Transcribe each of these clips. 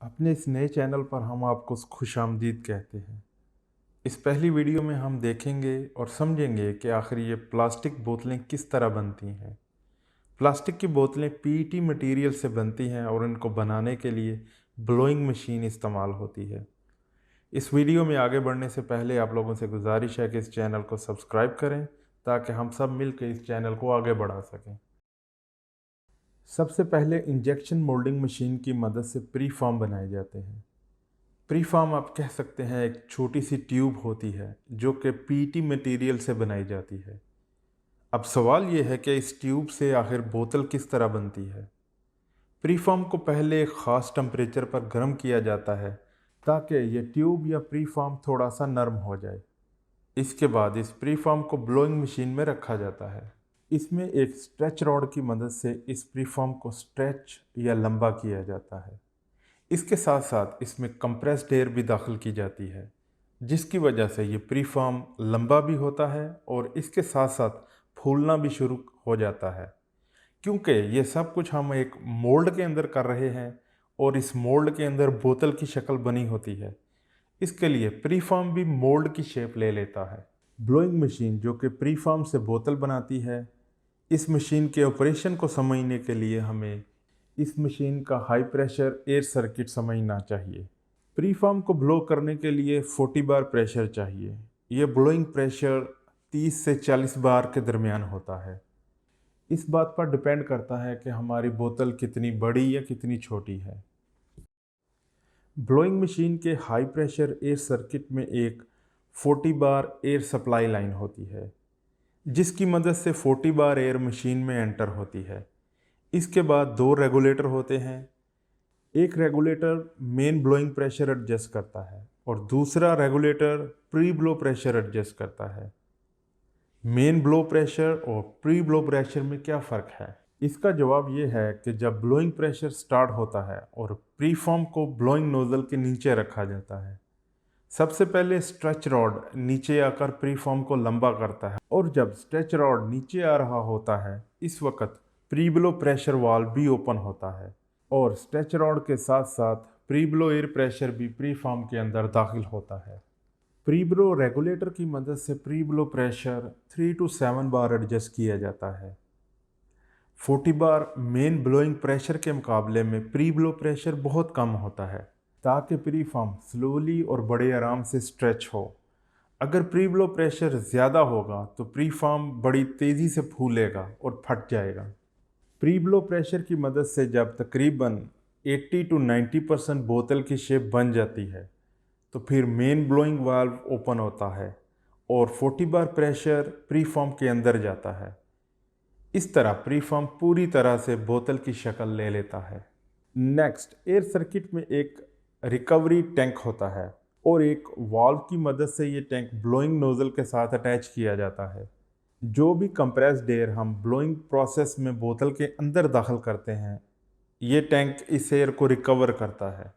अपने इस नए चैनल पर हम आपको खुशामदीद कहते हैं। इस पहली वीडियो में हम देखेंगे और समझेंगे कि आखिर ये प्लास्टिक बोतलें किस तरह बनती हैं। प्लास्टिक की बोतलें पीईटी मटेरियल से बनती हैं और इनको बनाने के लिए ब्लोइंग मशीन इस्तेमाल होती है। इस वीडियो में आगे बढ़ने से पहले आप लोगों से गुजारिश है कि इस चैनल को सब्सक्राइब करें ताकि हम सब मिलकर इस चैनल को आगे बढ़ा सकें। सबसे पहले इंजेक्शन मोल्डिंग मशीन की मदद से प्री फॉर्म बनाए जाते हैं। प्री फॉर्म आप कह सकते हैं एक छोटी सी ट्यूब होती है जो कि पीटी मटेरियल से बनाई जाती है। अब सवाल ये है कि इस ट्यूब से आखिर बोतल किस तरह बनती है। प्री फॉर्म को पहले एक ख़ास टेम्परेचर पर गर्म किया जाता है ताकि ये ट्यूब या प्री फॉर्म थोड़ा सा नरम हो जाए। इसके बाद इस प्री फॉर्म को ब्लोइंग मशीन में रखा जाता है। इसमें एक स्ट्रेच रॉड की मदद से इस प्री फॉर्म को स्ट्रेच या लंबा किया जाता है। इसके साथ साथ इसमें कंप्रेस्ड एयर भी दाखिल की जाती है, जिसकी वजह से ये प्री फॉर्म लंबा भी होता है और इसके साथ साथ फूलना भी शुरू हो जाता है। क्योंकि ये सब कुछ हम एक मोल्ड के अंदर कर रहे हैं और इस मोल्ड के अंदर बोतल की शक्ल बनी होती है, इसके लिए प्री फॉर्म भी मोल्ड की शेप ले लेता है। ब्लोइंग मशीन जो कि प्री फॉर्म से बोतल बनाती है, इस मशीन के ऑपरेशन को समझने के लिए हमें इस मशीन का हाई प्रेशर एयर सर्किट समझना चाहिए। प्रीफॉर्म को ब्लो करने के लिए 40 बार प्रेशर चाहिए। यह ब्लोइंग प्रेशर 30 से 40 बार के दरमियान होता है। इस बात पर डिपेंड करता है कि हमारी बोतल कितनी बड़ी या कितनी छोटी है। ब्लोइंग मशीन के हाई प्रेशर एयर सर्किट में एक 40 बार एयर सप्लाई लाइन होती है, जिसकी मदद से 40 बार एयर मशीन में एंटर होती है। इसके बाद दो रेगुलेटर होते हैं। एक regulator main blowing pressure adjust करता है और दूसरा regulator pre blow pressure adjust करता है। मेन ब्लो प्रेशर और प्री ब्लो प्रेशर में क्या फ़र्क है? इसका जवाब ये है कि जब ब्लोइंग प्रेशर स्टार्ट होता है और प्री फॉर्म को ब्लोइंग नोज़ल के नीचे रखा जाता है, सबसे पहले स्ट्रेच रॉड नीचे आकर प्री फॉर्म को लंबा करता है और जब स्ट्रेच रॉड नीचे आ रहा होता है, इस वक्त प्री ब्लो प्रेशर वाल्व भी ओपन होता है और स्ट्रेच रॉड के साथ साथ प्री ब्लो एयर प्रेशर भी प्री फॉर्म के अंदर दाखिल होता है। प्री ब्लो रेगुलेटर की मदद से pre blow pressure 3 to 7 bar adjust किया जाता है। 40 बार मेन ब्लोइंग प्रेशर के मुकाबले में प्री ब्लो प्रेशर बहुत कम होता है ताकि प्री फॉर्म स्लोली और बड़े आराम से स्ट्रेच हो। अगर प्री ब्लो प्रेशर ज़्यादा होगा तो प्री फॉर्म बड़ी तेज़ी से फूलेगा और फट जाएगा। प्री ब्लो प्रेशर की मदद से जब तकरीबन 80 to 90% बोतल की शेप बन जाती है, तो फिर मेन ब्लोइंग वाल्व ओपन होता है और 40 बार प्रेशर प्री फॉर्म के अंदर जाता है। इस तरह प्री फॉर्म पूरी तरह से बोतल की शक्ल ले लेता है। नेक्स्ट, एयर सर्किट में एक रिकवरी टैंक होता है और एक वाल्व की मदद से ये टैंक ब्लोइंग नोज़ल के साथ अटैच किया जाता है। जो भी कंप्रेस्ड एयर हम ब्लोइंग प्रोसेस में बोतल के अंदर दाखिल करते हैं, ये टैंक इस एयर को रिकवर करता है।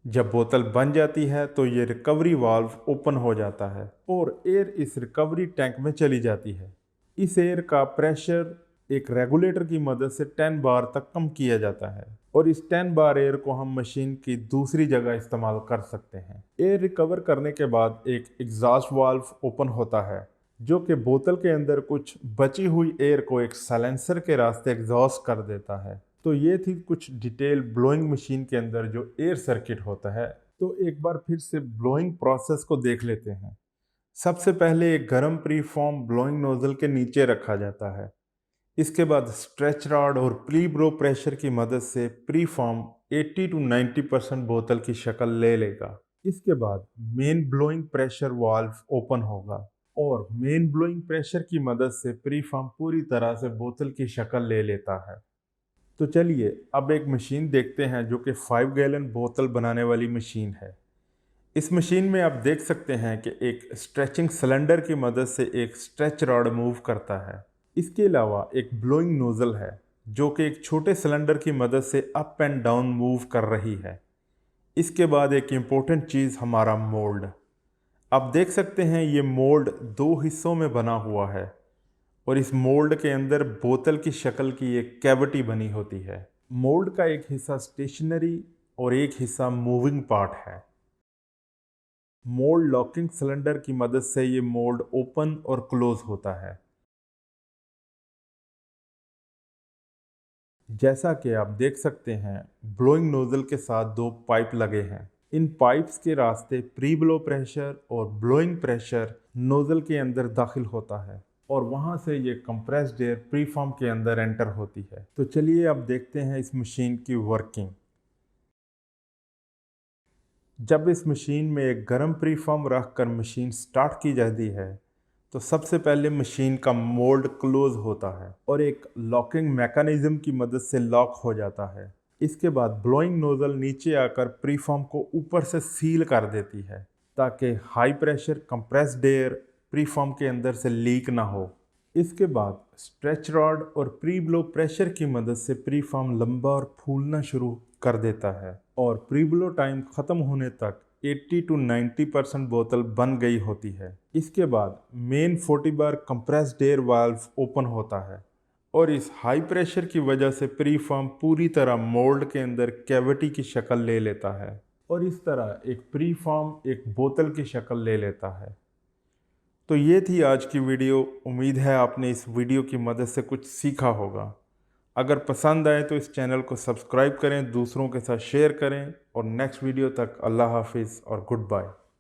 जब बोतल बन जाती है तो ये रिकवरी वाल्व ओपन हो जाता है और एयर इस रिकवरी टैंक में चली जाती है। इस एयर का प्रेशर एक रेगुलेटर की मदद से 10 बार तक कम किया जाता है और इस 10 बार एयर को हम मशीन की दूसरी जगह इस्तेमाल कर सकते हैं। एयर रिकवर करने के बाद एक एग्जॉस्ट वाल्व ओपन होता है जो कि बोतल के अंदर कुछ बची हुई एयर को एक साइलेंसर के रास्ते एग्जॉस्ट कर देता है। तो ये थी कुछ डिटेल ब्लोइंग मशीन के अंदर जो एयर सर्किट होता है। तो एक बार फिर से ब्लोइंग प्रोसेस को देख लेते हैं। सबसे पहले एक गर्म प्री फॉर्म ब्लोइंग नोजल के नीचे रखा जाता है। इसके बाद स्ट्रेच रॉड और प्री ब्लो प्रेशर की मदद से प्री फॉर्म 80 to 90% बोतल की शक्ल ले लेगा। इसके बाद main blowing pressure valve open होगा और मेन ब्लोइंग प्रेशर की मदद से प्री फॉर्म पूरी तरह से बोतल की शक्ल ले लेता है। तो चलिए अब एक मशीन देखते हैं जो कि 5 गैलन बोतल बनाने वाली मशीन है। इस मशीन में आप देख सकते हैं कि एक स्ट्रेचिंग सिलेंडर की मदद से एक स्ट्रेच रॉड मूव करता है। इसके अलावा एक ब्लोइंग नोजल है जो कि एक छोटे सिलेंडर की मदद से अप एंड डाउन मूव कर रही है। इसके बाद एक इम्पोर्टेंट चीज़ हमारा मोल्ड। आप देख सकते हैं ये मोल्ड दो हिस्सों में बना हुआ है और इस मोल्ड के अंदर बोतल की शक्ल की एक कैविटी बनी होती है। मोल्ड का एक हिस्सा स्टेशनरी और एक हिस्सा मूविंग पार्ट है। मोल्ड लॉकिंग सिलेंडर की मदद से ये मोल्ड ओपन और क्लोज होता है। जैसा कि आप देख सकते हैं, ब्लोइंग नोजल के साथ दो पाइप लगे हैं। इन पाइप्स के रास्ते प्री ब्लो प्रेशर और ब्लोइंग प्रेशर नोजल के अंदर दाखिल होता है और वहां से ये कंप्रेस्ड एयर प्रीफॉर्म के अंदर एंटर होती है। तो चलिए अब देखते हैं इस मशीन की वर्किंग। जब इस मशीन में एक गर्म प्रीफॉर्म रखकर मशीन स्टार्ट की जाती है तो सबसे पहले मशीन का मोल्ड क्लोज होता है और एक लॉकिंग मैकेनिज्म की मदद से लॉक हो जाता है। इसके बाद ब्लोइंग नोजल नीचे आकर प्रीफॉर्म को ऊपर से सील कर देती है ताकि high pressure compressed air preform के अंदर से लीक ना हो। इसके बाद स्ट्रेच रॉड और प्री ब्लो प्रेशर की मदद से प्रीफॉर्म लंबा और फूलना शुरू कर देता है और प्री ब्लो टाइम ख़त्म होने तक 80 to 90% बोतल बन गई होती है। इसके बाद मेन 40 बार कंप्रेस्ड एयर वाल्व ओपन होता है और इस हाई प्रेशर की वजह से प्रीफॉर्म पूरी तरह मोल्ड के अंदर कैविटी की शक्ल ले लेता है और इस तरह एक प्रीफॉर्म एक बोतल की शक्ल ले लेता है। तो ये थी आज की वीडियो। उम्मीद है आपने इस वीडियो की मदद से कुछ सीखा होगा। अगर पसंद आए तो इस चैनल को सब्सक्राइब करें, दूसरों के साथ शेयर करें और नेक्स्ट वीडियो तक अल्लाह हाफिज़ और गुड बाय।